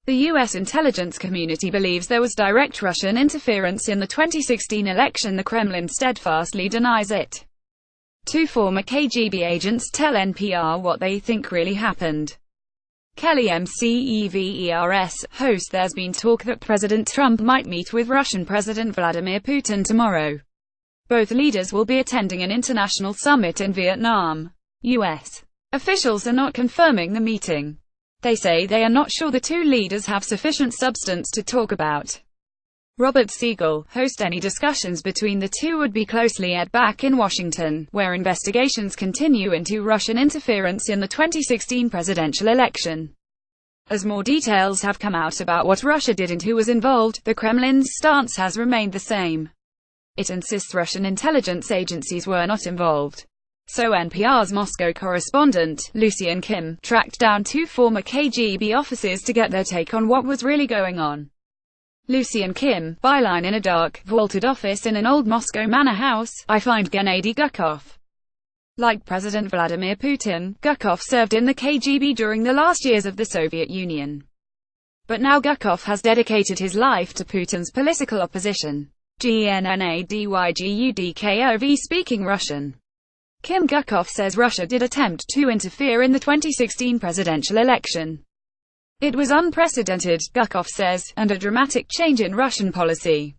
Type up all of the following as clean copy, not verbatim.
The U.S. intelligence community believes there was direct Russian interference in the 2016 election. The Kremlin steadfastly denies it. Two former KGB agents tell NPR what they think really happened. Kelly MCEVERS host: There's been talk that President Trump might meet with Russian President Vladimir Putin tomorrow. Both leaders will be attending an international summit in Vietnam. U.S. officials are not confirming the meeting. They say they are not sure the two leaders have sufficient substance to talk about. Robert Siegel host: Any discussions between the two would be closely at back in Washington, where investigations continue into Russian interference in the 2016 presidential election. As more details have come out about what Russia did and who was involved, the Kremlin's stance has remained the same. It insists Russian intelligence agencies were not involved. So NPR's Moscow correspondent, Lucian Kim, tracked down two former KGB officers to get their take on what was really going on. Lucian Kim, byline: in a dark, vaulted office in an old Moscow manor house, I find Gennady Gukov. Like President Vladimir Putin, Gukov served in the KGB during the last years of the Soviet Union. But now Gukov has dedicated his life to Putin's political opposition. GNNADYGUDKOV speaking Russian. Kim Gukov says Russia did attempt to interfere in the 2016 presidential election. It was unprecedented, Gukov says, and a dramatic change in Russian policy.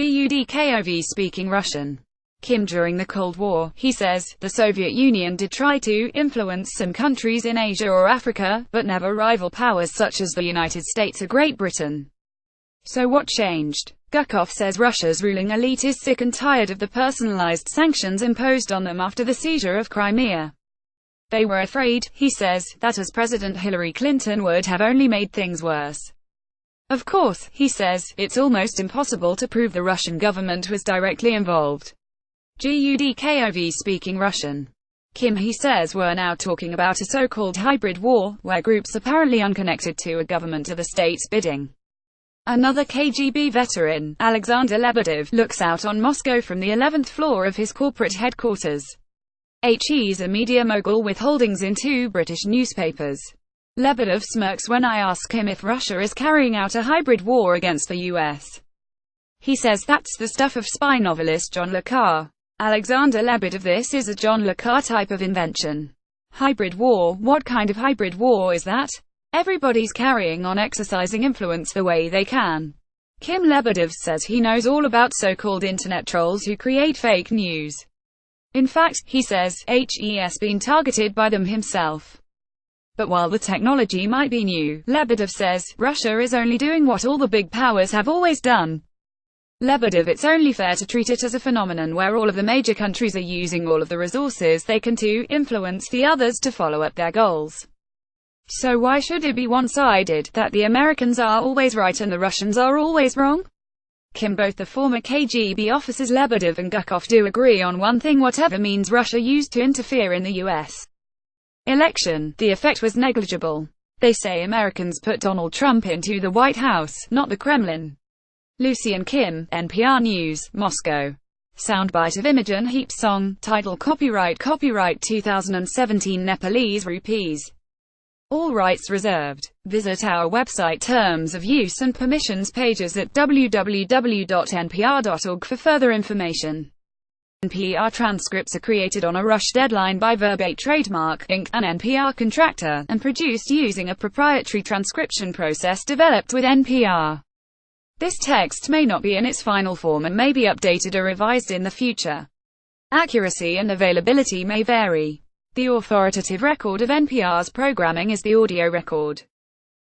BUDKOV speaking Russian. Kim: During the Cold War, he says, the Soviet Union did try to influence some countries in Asia or Africa, but never rival powers such as the United States or Great Britain. So what changed? Gukov says Russia's ruling elite is sick and tired of the personalized sanctions imposed on them after the seizure of Crimea. They were afraid, he says, that as President Hillary Clinton would have only made things worse. Of course, he says, it's almost impossible to prove the Russian government was directly involved. GUDKOV speaking Russian. Kim: he says we're now talking about a so-called hybrid war, where groups apparently unconnected to a government are the state's bidding. Another KGB veteran, Alexander Lebedev, looks out on Moscow from the 11th floor of his corporate headquarters. He's a media mogul with holdings in two British newspapers. Lebedev smirks when I ask him if Russia is carrying out a hybrid war against the US. He says that's the stuff of spy novelist John le Carre. Alexander Lebedev: This is a John le Carre type of invention. Hybrid war? What kind of hybrid war is that? Everybody's carrying on exercising influence the way they can. Kim Lebedev says he knows all about so-called internet trolls who create fake news. In fact, he says, he's been targeted by them himself. But while the technology might be new, Lebedev says, Russia is only doing what all the big powers have always done. Lebedev: It's only fair to treat it as a phenomenon where all of the major countries are using all of the resources they can to influence the others to follow up their goals. So why should it be one-sided, that the Americans are always right and the Russians are always wrong? Kim: Both the former KGB officers Lebedev and Gukov do agree on one thing: whatever means Russia used to interfere in the U.S. election, the effect was negligible. They say Americans put Donald Trump into the White House, not the Kremlin. Lucian Kim, NPR News, Moscow. Soundbite of Imogen Heap's song, title Copyright 2017 Nepalese rupees. All rights reserved. Visit our website terms of use and permissions pages at www.npr.org for further information. NPR transcripts are created on a rush deadline by Verbate Trademark, Inc., an NPR contractor, and produced using a proprietary transcription process developed with NPR. This text may not be in its final form and may be updated or revised in the future. Accuracy and availability may vary. The authoritative record of NPR's programming is the audio record.